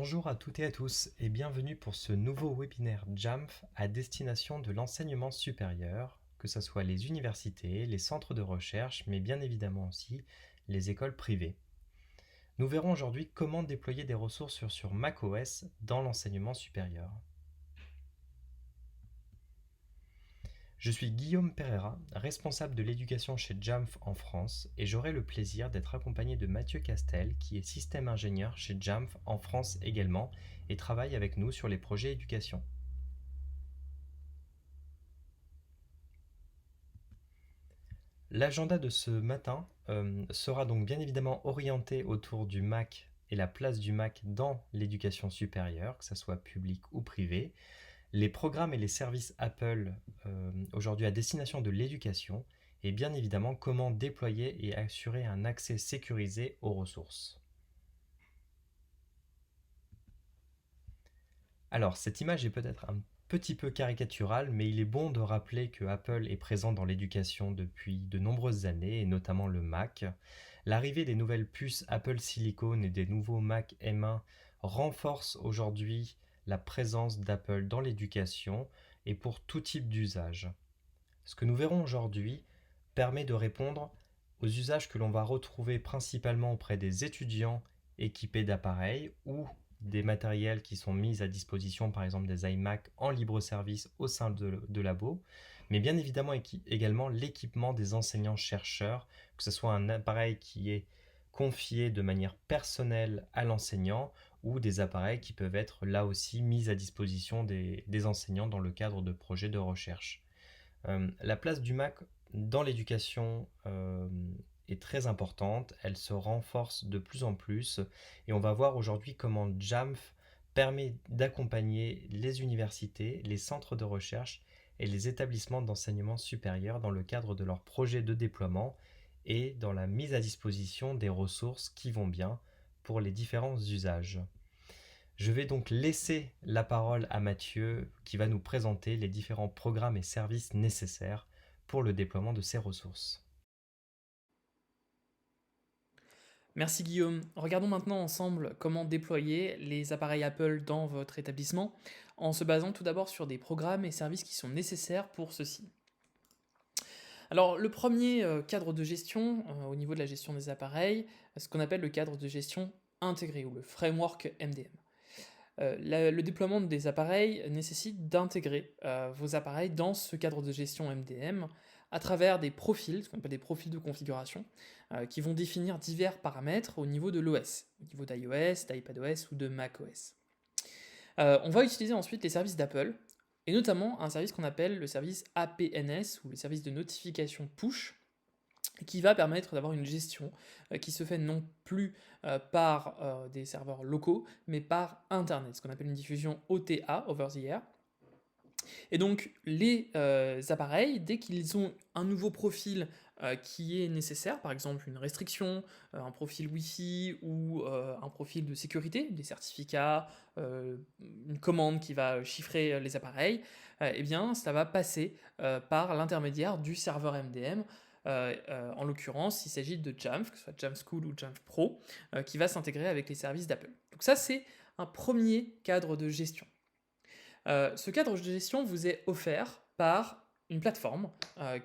Bonjour à toutes et à tous et bienvenue pour ce nouveau webinaire JAMF à destination de l'enseignement supérieur, que ce soit les universités, les centres de recherche, mais bien évidemment aussi les écoles privées. Nous verrons aujourd'hui comment déployer des ressources sur macOS dans l'enseignement supérieur. Je suis Guillaume Pereira, responsable de l'éducation chez JAMF en France, et j'aurai le plaisir d'être accompagné de Mathieu Castel, qui est système ingénieur chez JAMF en France également, et travaille avec nous sur les projets éducation. L'agenda de ce matin sera donc bien évidemment orienté autour du Mac et la place du Mac dans l'éducation supérieure, que ce soit publique ou privée, les programmes et les services Apple aujourd'hui à destination de l'éducation, et bien évidemment comment déployer et assurer un accès sécurisé aux ressources. Alors, cette image est peut-être un petit peu caricaturale, mais il est bon de rappeler que Apple est présent dans l'éducation depuis de nombreuses années, et notamment le Mac. L'arrivée des nouvelles puces Apple Silicon et des nouveaux Mac M1 renforce aujourd'hui la présence d'Apple dans l'éducation et pour tout type d'usage. Ce que nous verrons aujourd'hui permet de répondre aux usages que l'on va retrouver principalement auprès des étudiants équipés d'appareils ou des matériels qui sont mis à disposition, par exemple des iMac en libre service au sein de labos, mais bien évidemment également l'équipement des enseignants-chercheurs, que ce soit un appareil qui est confié de manière personnelle à l'enseignant ou des appareils qui peuvent être là aussi mis à disposition des enseignants dans le cadre de projets de recherche. La place du Mac dans l'éducation est très importante, elle se renforce de plus en plus et on va voir aujourd'hui comment JAMF permet d'accompagner les universités, les centres de recherche et les établissements d'enseignement supérieur dans le cadre de leurs projets de déploiement et dans la mise à disposition des ressources qui vont bien pour les différents usages. Je vais donc laisser la parole à Mathieu qui va nous présenter les différents programmes et services nécessaires pour le déploiement de ces ressources. Merci Guillaume. Regardons maintenant ensemble comment déployer les appareils Apple dans votre établissement en se basant tout d'abord sur des programmes et services qui sont nécessaires pour ceci. Alors le premier cadre de gestion au niveau de la gestion des appareils, ce qu'on appelle le cadre de gestion intégré ou le framework MDM. Le déploiement des appareils nécessite d'intégrer vos appareils dans ce cadre de gestion MDM à travers des profils, ce qu'on appelle des profils de configuration, qui vont définir divers paramètres au niveau de l'OS, au niveau d'iOS, d'iPadOS ou de macOS. On va utiliser ensuite les services d'Apple, et notamment un service qu'on appelle le service APNS, ou le service de notification push, qui va permettre d'avoir une gestion qui se fait non plus par des serveurs locaux, mais par Internet, ce qu'on appelle une diffusion OTA, over the air. Et donc les appareils, dès qu'ils ont un nouveau profil qui est nécessaire, par exemple une restriction, un profil Wi-Fi ou un profil de sécurité, des certificats, une commande qui va chiffrer les appareils, eh bien ça va passer par l'intermédiaire du serveur MDM. En l'occurrence, il s'agit de Jamf, que ce soit Jamf School ou Jamf Pro, qui va s'intégrer avec les services d'Apple. Donc ça, c'est un premier cadre de gestion. Ce cadre de gestion vous est offert par une plateforme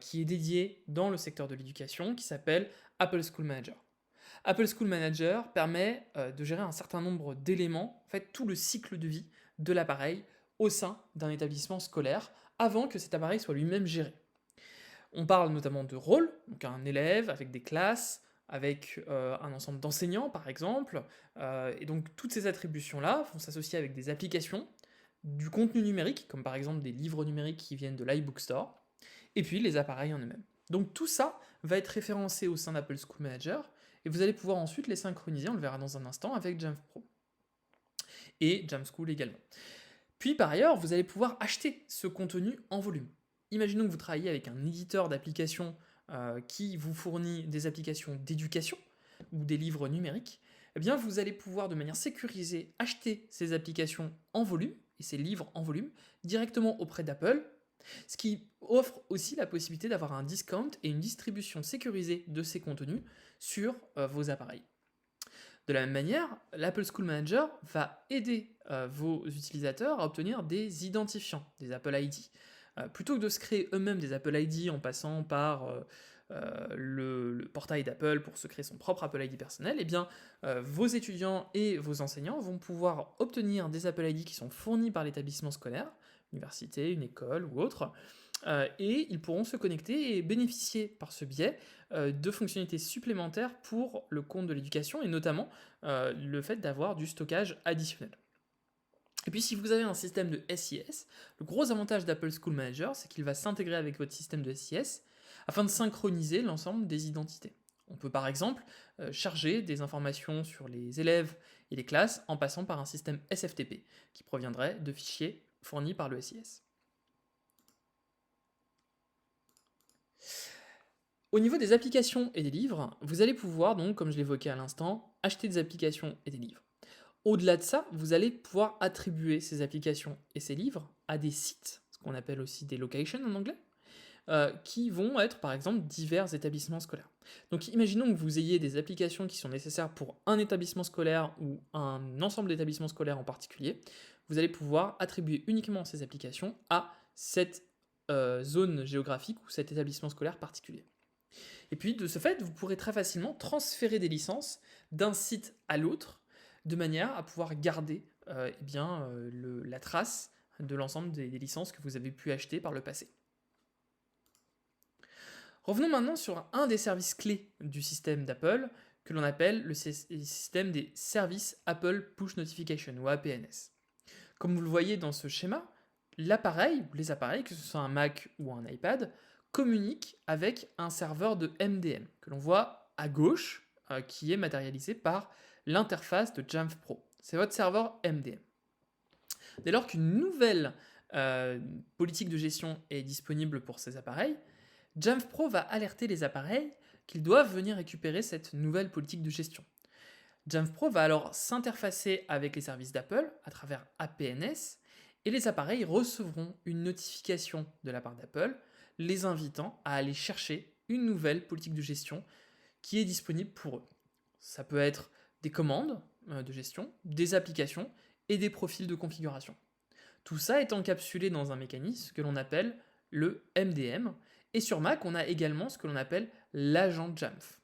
qui est dédiée dans le secteur de l'éducation qui s'appelle Apple School Manager. Apple School Manager permet de gérer un certain nombre d'éléments, en fait tout le cycle de vie de l'appareil au sein d'un établissement scolaire avant que cet appareil soit lui-même géré. On parle notamment de rôle, donc un élève avec des classes, avec un ensemble d'enseignants par exemple, et donc toutes ces attributions-là vont s'associer avec des applications, du contenu numérique, comme par exemple des livres numériques qui viennent de l'iBook Store, et puis les appareils en eux-mêmes. Donc tout ça va être référencé au sein d'Apple School Manager, et vous allez pouvoir ensuite les synchroniser, on le verra dans un instant, avec Jamf Pro. Et Jamf School également. Puis par ailleurs, vous allez pouvoir acheter ce contenu en volume. Imaginons que vous travaillez avec un éditeur d'applications qui vous fournit des applications d'éducation ou des livres numériques. Eh bien, vous allez pouvoir de manière sécurisée acheter ces applications en volume et ces livres en volume directement auprès d'Apple, ce qui offre aussi la possibilité d'avoir un discount et une distribution sécurisée de ces contenus sur vos appareils. De la même manière, l'Apple School Manager va aider vos utilisateurs à obtenir des identifiants, des Apple ID. Plutôt que de se créer eux-mêmes des Apple ID en passant par le portail d'Apple pour se créer son propre Apple ID personnel, eh bien, vos étudiants et vos enseignants vont pouvoir obtenir des Apple ID qui sont fournis par l'établissement scolaire, université, une école ou autre, et ils pourront se connecter et bénéficier par ce biais de fonctionnalités supplémentaires pour le compte de l'éducation, et notamment le fait d'avoir du stockage additionnel. Et puis si vous avez un système de SIS, le gros avantage d'Apple School Manager, c'est qu'il va s'intégrer avec votre système de SIS afin de synchroniser l'ensemble des identités. On peut par exemple charger des informations sur les élèves et les classes en passant par un système SFTP qui proviendrait de fichiers fournis par le SIS. Au niveau des applications et des livres, vous allez pouvoir donc, comme je l'évoquais à l'instant, acheter des applications et des livres. Au-delà de ça, vous allez pouvoir attribuer ces applications et ces livres à des sites, ce qu'on appelle aussi des locations en anglais, qui vont être par exemple divers établissements scolaires. Donc imaginons que vous ayez des applications qui sont nécessaires pour un établissement scolaire ou un ensemble d'établissements scolaires en particulier. Vous allez pouvoir attribuer uniquement ces applications à cette zone géographique ou cet établissement scolaire particulier. Et puis de ce fait, vous pourrez très facilement transférer des licences d'un site à l'autre de manière à pouvoir garder la trace de l'ensemble des licences que vous avez pu acheter par le passé. Revenons maintenant sur un des services clés du système d'Apple, que l'on appelle le système des services Apple Push Notification, ou APNS. Comme vous le voyez dans ce schéma, l'appareil, ou les appareils, que ce soit un Mac ou un iPad, communiquent avec un serveur de MDM, que l'on voit à gauche, qui est matérialisé par l'interface de Jamf Pro. C'est votre serveur MDM. Dès lors qu'une nouvelle politique de gestion est disponible pour ces appareils, Jamf Pro va alerter les appareils qu'ils doivent venir récupérer cette nouvelle politique de gestion. Jamf Pro va alors s'interfacer avec les services d'Apple à travers APNS, et les appareils recevront une notification de la part d'Apple les invitant à aller chercher une nouvelle politique de gestion qui est disponible pour eux. Ça peut être des commandes de gestion, des applications et des profils de configuration. Tout ça est encapsulé dans un mécanisme que l'on appelle le MDM, et sur Mac, on a également ce que l'on appelle l'agent Jamf.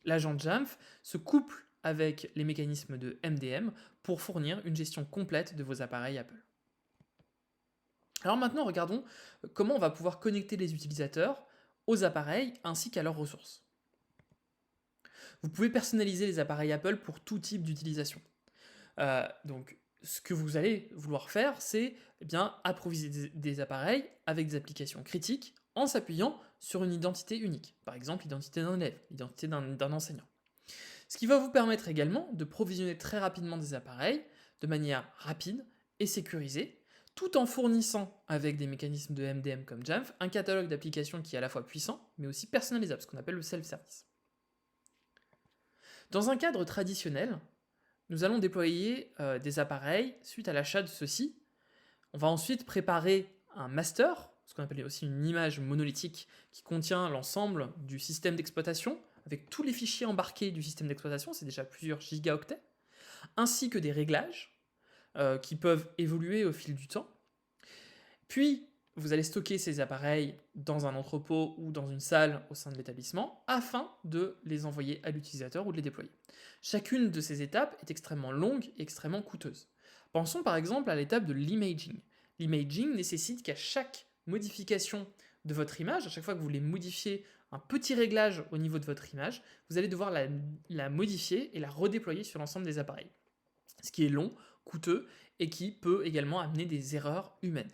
L'agent Jamf se couple avec les mécanismes de MDM pour fournir une gestion complète de vos appareils Apple. Alors maintenant, regardons comment on va pouvoir connecter les utilisateurs aux appareils ainsi qu'à leurs ressources. Vous pouvez personnaliser les appareils Apple pour tout type d'utilisation. Donc, ce que vous allez vouloir faire, c'est approvisionner des appareils avec des applications critiques en s'appuyant sur une identité unique. Par exemple, l'identité d'un élève, l'identité d'un enseignant. Ce qui va vous permettre également de provisionner très rapidement des appareils de manière rapide et sécurisée, tout en fournissant, avec des mécanismes de MDM comme Jamf, un catalogue d'applications qui est à la fois puissant, mais aussi personnalisable, ce qu'on appelle le self-service. Dans un cadre traditionnel, nous allons déployer des appareils suite à l'achat de ceux-ci. On va ensuite préparer un master, ce qu'on appelle aussi une image monolithique, qui contient l'ensemble du système d'exploitation, avec tous les fichiers embarqués du système d'exploitation, c'est déjà plusieurs gigaoctets, ainsi que des réglages qui peuvent évoluer au fil du temps. Puis, vous allez stocker ces appareils dans un entrepôt ou dans une salle au sein de l'établissement afin de les envoyer à l'utilisateur ou de les déployer. Chacune de ces étapes est extrêmement longue et extrêmement coûteuse. Pensons par exemple à l'étape de l'imaging. L'imaging nécessite qu'à chaque modification de votre image, à chaque fois que vous voulez modifier un petit réglage au niveau de votre image, vous allez devoir la modifier et la redéployer sur l'ensemble des appareils. Ce qui est long, coûteux et qui peut également amener des erreurs humaines.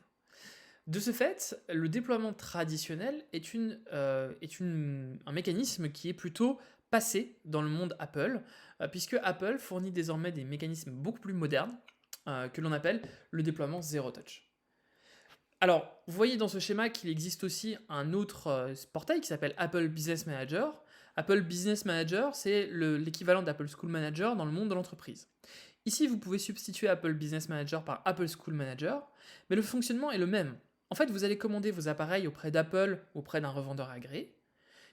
De ce fait, le déploiement traditionnel est un mécanisme qui est plutôt passé dans le monde Apple, puisque Apple fournit désormais des mécanismes beaucoup plus modernes que l'on appelle le déploiement Zero Touch. Alors, vous voyez dans ce schéma qu'il existe aussi un autre portail qui s'appelle Apple Business Manager. Apple Business Manager, c'est l'équivalent d'Apple School Manager dans le monde de l'entreprise. Ici, vous pouvez substituer Apple Business Manager par Apple School Manager, mais le fonctionnement est le même. En fait, vous allez commander vos appareils auprès d'Apple ou auprès d'un revendeur agréé,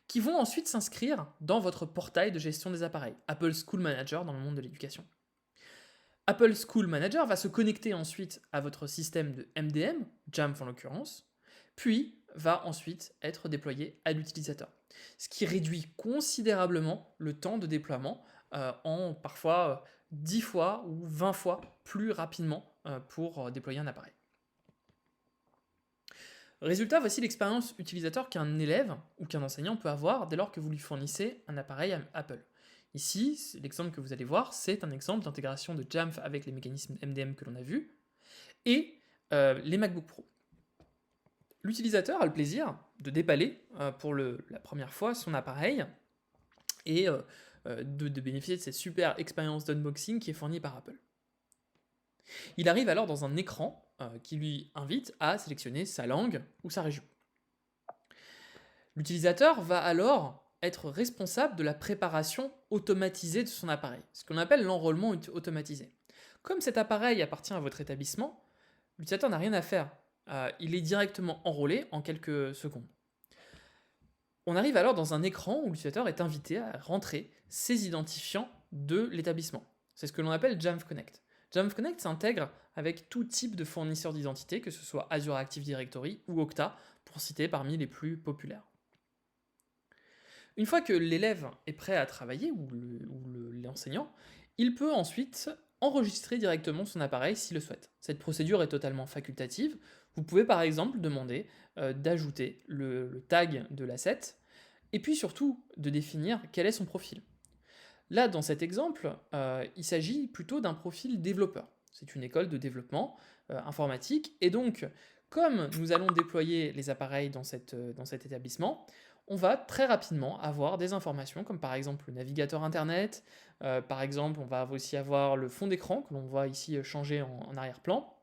qui vont ensuite s'inscrire dans votre portail de gestion des appareils, Apple School Manager dans le monde de l'éducation. Apple School Manager va se connecter ensuite à votre système de MDM, Jamf en l'occurrence, puis va ensuite être déployé à l'utilisateur. Ce qui réduit considérablement le temps de déploiement en parfois 10 fois ou 20 fois plus rapidement pour déployer un appareil. Résultat, voici l'expérience utilisateur qu'un élève ou qu'un enseignant peut avoir dès lors que vous lui fournissez un appareil Apple. Ici, l'exemple que vous allez voir, c'est un exemple d'intégration de Jamf avec les mécanismes MDM que l'on a vus et les MacBook Pro. L'utilisateur a le plaisir de déballer pour la première fois son appareil et de bénéficier de cette super expérience d'unboxing qui est fournie par Apple. Il arrive alors dans un écran qui lui invite à sélectionner sa langue ou sa région. L'utilisateur va alors être responsable de la préparation automatisée de son appareil, ce qu'on appelle l'enrôlement automatisé. Comme cet appareil appartient à votre établissement, l'utilisateur n'a rien à faire. Il est directement enrôlé en quelques secondes. On arrive alors dans un écran où l'utilisateur est invité à rentrer ses identifiants de l'établissement. C'est ce que l'on appelle Jamf Connect. Jamf Connect s'intègre avec tout type de fournisseur d'identité, que ce soit Azure Active Directory ou Okta, pour citer parmi les plus populaires. Une fois que l'élève est prêt à travailler, ou l'enseignant, il peut ensuite enregistrer directement son appareil s'il le souhaite. Cette procédure est totalement facultative. Vous pouvez par exemple demander d'ajouter le tag de l'asset, et puis surtout de définir quel est son profil. Là, dans cet exemple, il s'agit plutôt d'un profil développeur. C'est une école de développement informatique, et donc, comme nous allons déployer les appareils dans cet établissement, on va très rapidement avoir des informations comme par exemple le navigateur internet, par exemple on va aussi avoir le fond d'écran que l'on voit ici changer en arrière-plan,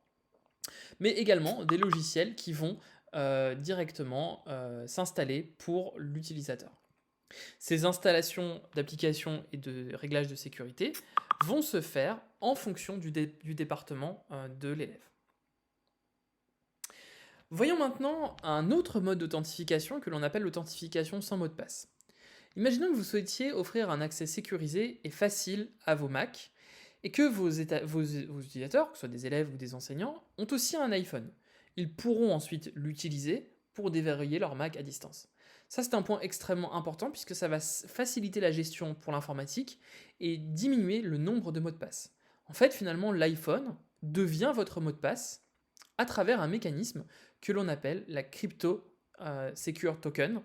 mais également des logiciels qui vont directement s'installer pour l'utilisateur. Ces installations d'applications et de réglages de sécurité vont se faire en fonction du département de l'élève. Voyons maintenant un autre mode d'authentification que l'on appelle l'authentification sans mot de passe. Imaginons que vous souhaitiez offrir un accès sécurisé et facile à vos Mac et que vos utilisateurs, que ce soit des élèves ou des enseignants, ont aussi un iPhone. Ils pourront ensuite l'utiliser pour déverrouiller leur Mac à distance. Ça, c'est un point extrêmement important puisque ça va faciliter la gestion pour l'informatique et diminuer le nombre de mots de passe. En fait, finalement, l'iPhone devient votre mot de passe à travers un mécanisme que l'on appelle la Crypto Secure Token,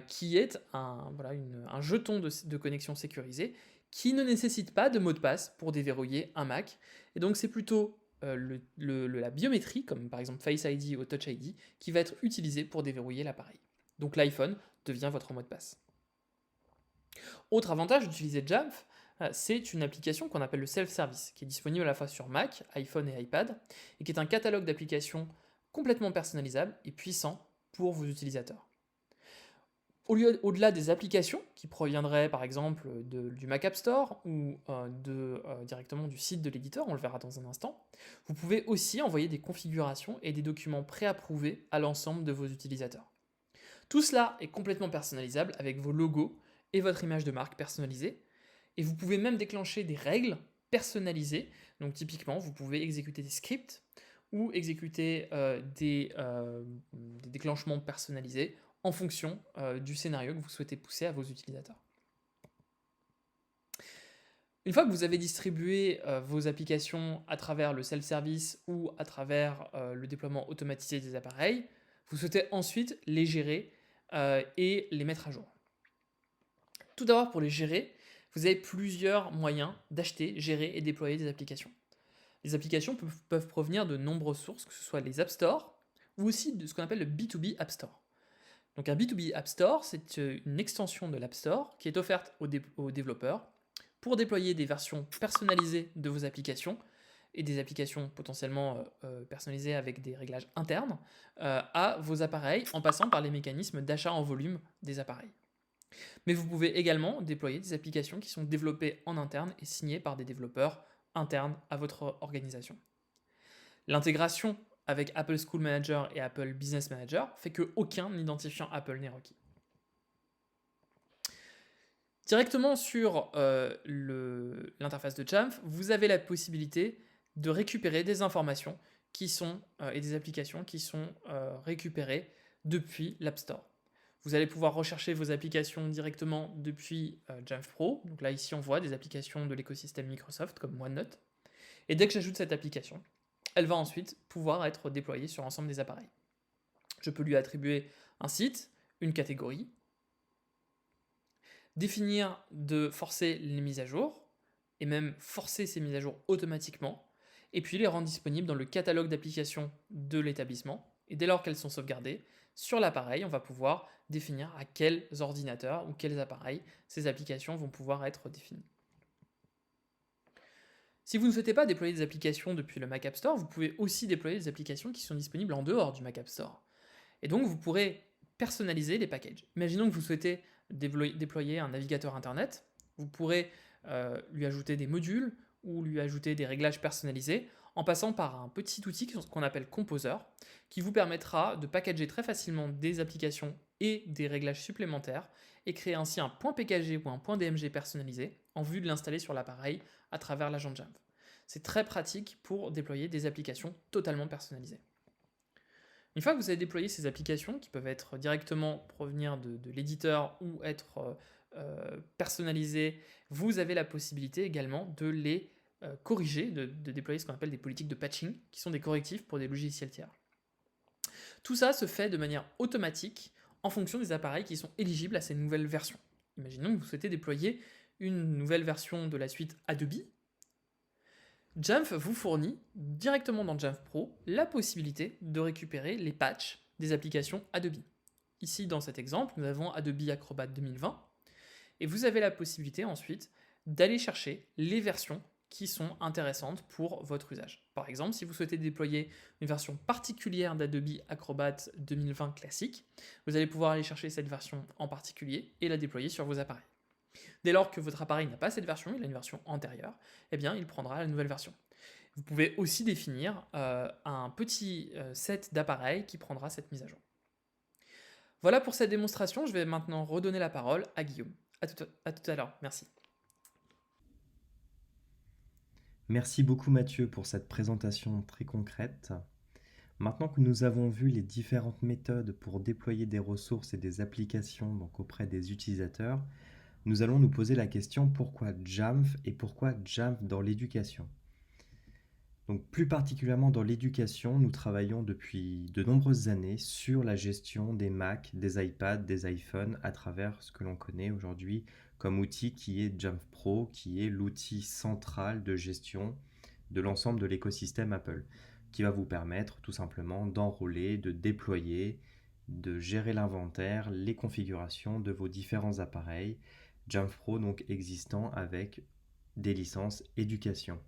qui est un jeton de connexion sécurisé qui ne nécessite pas de mot de passe pour déverrouiller un Mac. Et donc c'est plutôt la biométrie, comme par exemple Face ID ou Touch ID, qui va être utilisée pour déverrouiller l'appareil. Donc l'iPhone devient votre mot de passe. Autre avantage d'utiliser Jamf, c'est une application qu'on appelle le self-service, qui est disponible à la fois sur Mac, iPhone et iPad, et qui est un catalogue d'applications complètement personnalisable et puissant pour vos utilisateurs. Au-delà des applications qui proviendraient par exemple du Mac App Store ou directement du site de l'éditeur, on le verra dans un instant, vous pouvez aussi envoyer des configurations et des documents préapprouvés à l'ensemble de vos utilisateurs. Tout cela est complètement personnalisable avec vos logos et votre image de marque personnalisée, et vous pouvez même déclencher des règles personnalisées. Donc typiquement, vous pouvez exécuter des scripts ou exécuter des déclenchements personnalisés en fonction du scénario que vous souhaitez pousser à vos utilisateurs. Une fois que vous avez distribué vos applications à travers le self-service ou à travers le déploiement automatisé des appareils, vous souhaitez ensuite les gérer et les mettre à jour. Tout d'abord, pour les gérer, vous avez plusieurs moyens d'acheter, gérer et déployer des applications. Les applications peuvent provenir de nombreuses sources, que ce soit les App Store ou aussi de ce qu'on appelle le B2B App Store. Donc un B2B App Store, c'est une extension de l'App Store qui est offerte aux développeurs pour déployer des versions personnalisées de vos applications et des applications potentiellement personnalisées avec des réglages internes à vos appareils en passant par les mécanismes d'achat en volume des appareils. Mais vous pouvez également déployer des applications qui sont développées en interne et signées par des développeurs internes à votre organisation. L'intégration avec Apple School Manager et Apple Business Manager fait qu'aucun identifiant Apple n'est requis. Directement sur l'interface de Jamf, vous avez la possibilité de récupérer des informations et des applications qui sont récupérées depuis l'App Store. Vous allez pouvoir rechercher vos applications directement depuis Jamf Pro. Donc là, ici, on voit des applications de l'écosystème Microsoft comme OneNote. Et dès que j'ajoute cette application, elle va ensuite pouvoir être déployée sur l'ensemble des appareils. Je peux lui attribuer un site, une catégorie, définir de forcer les mises à jour, et même forcer ces mises à jour automatiquement, et puis les rendre disponibles dans le catalogue d'applications de l'établissement. Et dès lors qu'elles sont sauvegardées, sur l'appareil, on va pouvoir définir à quels ordinateurs ou quels appareils ces applications vont pouvoir être définies. Si vous ne souhaitez pas déployer des applications depuis le Mac App Store, vous pouvez aussi déployer des applications qui sont disponibles en dehors du Mac App Store. Et donc, vous pourrez personnaliser les packages. Imaginons que vous souhaitez déployer un navigateur Internet. Vous pourrez lui ajouter des modules ou lui ajouter des réglages personnalisés en passant par un petit outil qu'on appelle Composer, qui vous permettra de packager très facilement des applications et des réglages supplémentaires et créer ainsi un .pkg ou un .dmg personnalisé en vue de l'installer sur l'appareil à travers l'agent Jamf. C'est très pratique pour déployer des applications totalement personnalisées. Une fois que vous avez déployé ces applications, qui peuvent être directement provenir de l'éditeur ou être personnalisées, vous avez la possibilité également de les corriger, de déployer ce qu'on appelle des politiques de patching, qui sont des correctifs pour des logiciels tiers. Tout ça se fait de manière automatique en fonction des appareils qui sont éligibles à ces nouvelles versions. Imaginons que vous souhaitez déployer une nouvelle version de la suite Adobe. Jamf vous fournit directement dans Jamf Pro la possibilité de récupérer les patchs des applications Adobe. Ici, dans cet exemple, nous avons Adobe Acrobat 2020 et vous avez la possibilité ensuite d'aller chercher les versions qui sont intéressantes pour votre usage. Par exemple, si vous souhaitez déployer une version particulière d'Adobe Acrobat 2020 classique, vous allez pouvoir aller chercher cette version en particulier et la déployer sur vos appareils. Dès lors que votre appareil n'a pas cette version, il a une version antérieure, eh bien il prendra la nouvelle version. Vous pouvez aussi définir un petit set d'appareils qui prendra cette mise à jour. Voilà pour cette démonstration, je vais maintenant redonner la parole à Guillaume. À tout à l'heure, merci. Merci beaucoup Mathieu pour cette présentation très concrète. Maintenant que nous avons vu les différentes méthodes pour déployer des ressources et des applications donc auprès des utilisateurs, nous allons nous poser la question pourquoi Jamf et pourquoi Jamf dans l'éducation. Donc plus particulièrement dans l'éducation, nous travaillons depuis de nombreuses années sur la gestion des Mac, des iPads, des iPhones à travers ce que l'on connaît aujourd'hui comme outil qui est Jamf Pro, qui est l'outil central de gestion de l'ensemble de l'écosystème Apple, qui va vous permettre tout simplement d'enrôler, de déployer, de gérer l'inventaire, les configurations de vos différents appareils, Jamf Pro donc existant avec des licences éducation.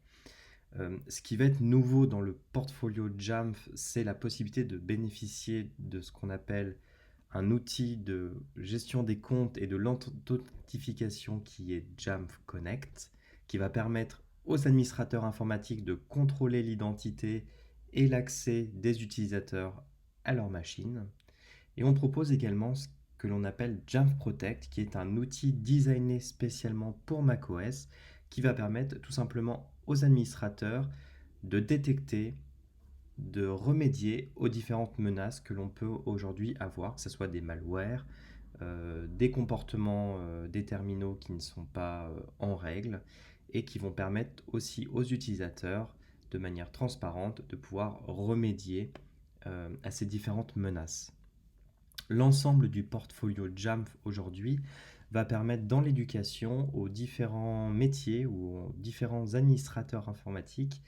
Ce qui va être nouveau dans le portfolio Jamf, c'est la possibilité de bénéficier de ce qu'on appelle un outil de gestion des comptes et de l'authentification qui est Jamf Connect, qui va permettre aux administrateurs informatiques de contrôler l'identité et l'accès des utilisateurs à leur machine. Et on propose également ce que l'on appelle Jamf Protect, qui est un outil designé spécialement pour macOS, qui va permettre tout simplement aux administrateurs de détecter, de remédier aux différentes menaces que l'on peut aujourd'hui avoir, que ce soit des malwares, des comportements des terminaux qui ne sont pas en règle et qui vont permettre aussi aux utilisateurs de manière transparente de pouvoir remédier à ces différentes menaces. L'ensemble du portfolio Jamf aujourd'hui va permettre dans l'éducation aux différents métiers ou aux différents administrateurs informatiques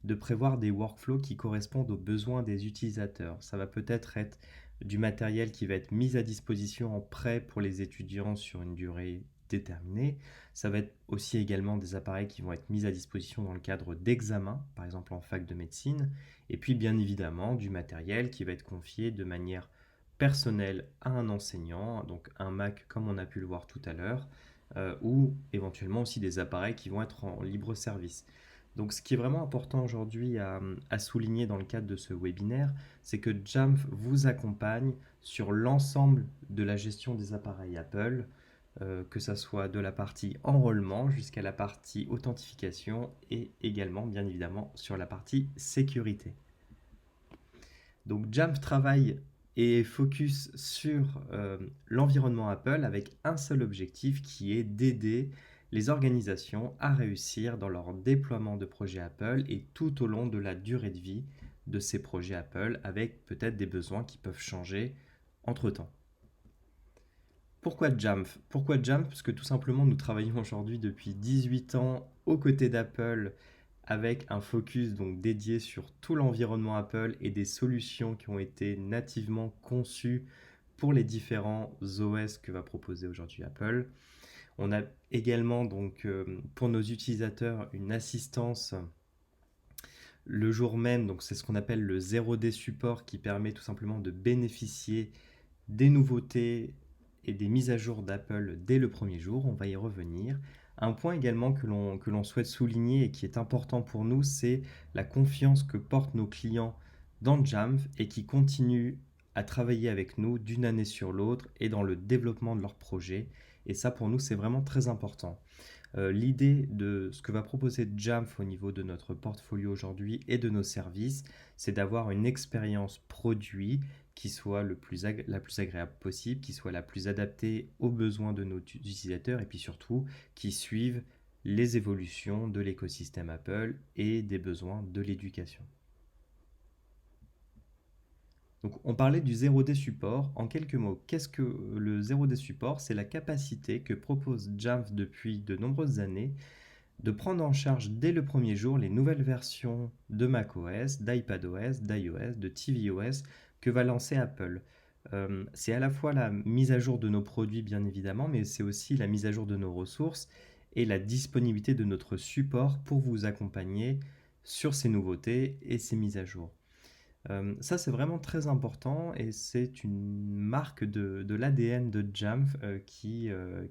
de prévoir des workflows qui correspondent aux besoins des utilisateurs. Ça va peut-être être du matériel qui va être mis à disposition en prêt pour les étudiants sur une durée déterminée. Ça va être aussi également des appareils qui vont être mis à disposition dans le cadre d'examens, par exemple en fac de médecine. Et puis bien évidemment du matériel qui va être confié de manière personnelle à un enseignant, donc un Mac comme on a pu le voir tout à l'heure, ou éventuellement aussi des appareils qui vont être en libre service. Donc ce qui est vraiment important aujourd'hui à souligner dans le cadre de ce webinaire, c'est que Jamf vous accompagne sur l'ensemble de la gestion des appareils Apple, que ça soit de la partie enrôlement jusqu'à la partie authentification et également, bien évidemment, sur la partie sécurité. Donc Jamf travaille et focus sur l'environnement Apple avec un seul objectif qui est d'aider les organisations à réussir dans leur déploiement de projets Apple et tout au long de la durée de vie de ces projets Apple avec peut-être des besoins qui peuvent changer entre-temps. Pourquoi Jamf? Pourquoi Jamf? Parce que tout simplement nous travaillons aujourd'hui depuis 18 ans aux côtés d'Apple avec un focus donc dédié sur tout l'environnement Apple et des solutions qui ont été nativement conçues pour les différents OS que va proposer aujourd'hui Apple. On a également donc pour nos utilisateurs une assistance le jour même, donc c'est ce qu'on appelle le 0D support qui permet tout simplement de bénéficier des nouveautés et des mises à jour d'Apple dès le premier jour, on va y revenir. Un point également que l'on souhaite souligner et qui est important pour nous, c'est la confiance que portent nos clients dans Jamf et qui continuent à travailler avec nous d'une année sur l'autre et dans le développement de leurs projets. Et ça, pour nous, c'est vraiment très important. L'idée de ce que va proposer Jamf au niveau de notre portfolio aujourd'hui et de nos services, c'est d'avoir une expérience produit qui soit la plus agréable possible, qui soit la plus adaptée aux besoins de nos utilisateurs et puis surtout qui suive les évolutions de l'écosystème Apple et des besoins de l'éducation. Donc on parlait du 0D support. En quelques mots, qu'est-ce que le 0D support? C'est la capacité que propose Jamf depuis de nombreuses années de prendre en charge dès le premier jour les nouvelles versions de macOS, d'iPadOS, d'iOS, de tvOS que va lancer Apple. C'est à la fois la mise à jour de nos produits bien évidemment, mais c'est aussi la mise à jour de nos ressources et la disponibilité de notre support pour vous accompagner sur ces nouveautés et ces mises à jour. Ça, c'est vraiment très important et c'est une marque de l'ADN de Jamf qui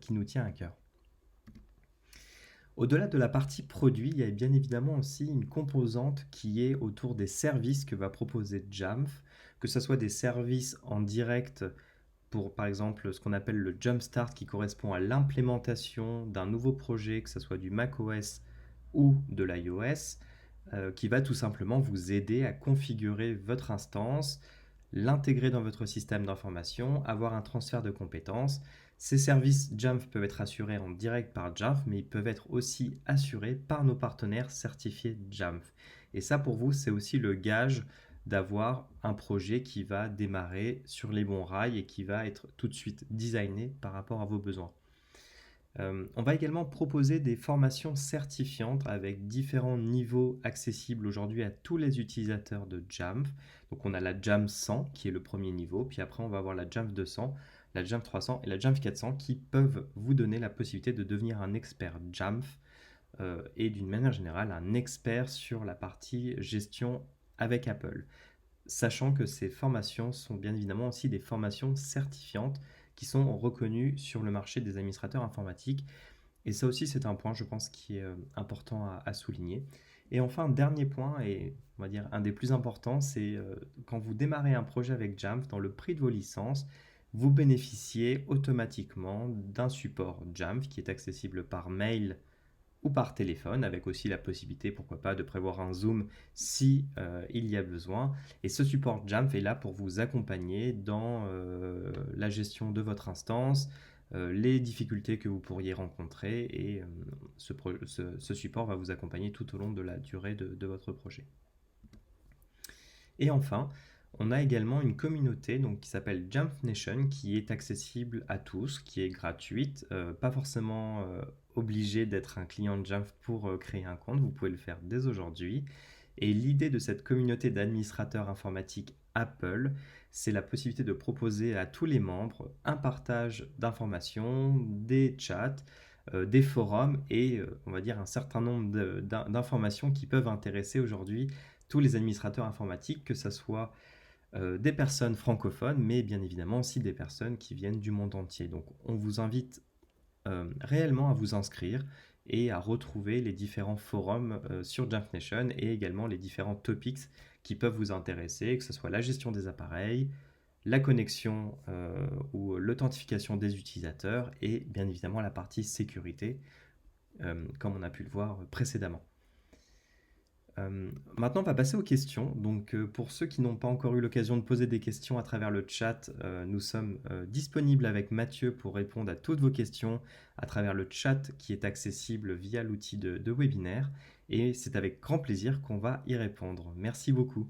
nous tient à cœur. Au-delà de la partie produit, il y a bien évidemment aussi une composante qui est autour des services que va proposer Jamf, que ce soit des services en direct pour par exemple ce qu'on appelle le Jumpstart qui correspond à l'implémentation d'un nouveau projet, que ce soit du macOS ou de l'iOS, qui va tout simplement vous aider à configurer votre instance, l'intégrer dans votre système d'information, avoir un transfert de compétences. Ces services Jamf peuvent être assurés en direct par Jamf, mais ils peuvent être aussi assurés par nos partenaires certifiés Jamf. Et ça, pour vous, c'est aussi le gage d'avoir un projet qui va démarrer sur les bons rails et qui va être tout de suite designé par rapport à vos besoins. On va également proposer des formations certifiantes avec différents niveaux accessibles aujourd'hui à tous les utilisateurs de Jamf. Donc on a la Jamf 100 qui est le premier niveau, puis après on va avoir la Jamf 200, la Jamf 300 et la Jamf 400 qui peuvent vous donner la possibilité de devenir un expert Jamf et d'une manière générale un expert sur la partie gestion avec Apple. Sachant que ces formations sont bien évidemment aussi des formations certifiantes qui sont reconnues sur le marché des administrateurs informatiques. Et ça aussi, c'est un point, je pense, qui est important à souligner. Et enfin, dernier point, et on va dire un des plus importants, c'est quand vous démarrez un projet avec Jamf, dans le prix de vos licences, vous bénéficiez automatiquement d'un support Jamf qui est accessible par mail ou par téléphone, avec aussi la possibilité, pourquoi pas, de prévoir un Zoom si il y a besoin. Et ce support Jamf est là pour vous accompagner dans la gestion de votre instance, les difficultés que vous pourriez rencontrer, et ce support va vous accompagner tout au long de la durée de votre projet. Et enfin, on a également une communauté donc, qui s'appelle Jamf Nation qui est accessible à tous, qui est gratuite, pas forcément obligé d'être un client de Jamf pour créer un compte, vous pouvez le faire dès aujourd'hui. Et l'idée de cette communauté d'administrateurs informatiques Apple, c'est la possibilité de proposer à tous les membres un partage d'informations, des chats, des forums et on va dire un certain nombre d'informations qui peuvent intéresser aujourd'hui tous les administrateurs informatiques, que ce soit des personnes francophones, mais bien évidemment aussi des personnes qui viennent du monde entier. Donc on vous invite réellement à vous inscrire et à retrouver les différents forums sur Jamf Nation et également les différents topics qui peuvent vous intéresser, que ce soit la gestion des appareils, la connexion ou l'authentification des utilisateurs et bien évidemment la partie sécurité, comme on a pu le voir précédemment. Maintenant, on va passer aux questions. Donc, pour ceux qui n'ont pas encore eu l'occasion de poser des questions à travers le chat, nous sommes disponibles avec Mathieu pour répondre à toutes vos questions à travers le chat qui est accessible via l'outil de webinaire. Et c'est avec grand plaisir qu'on va y répondre. Merci beaucoup.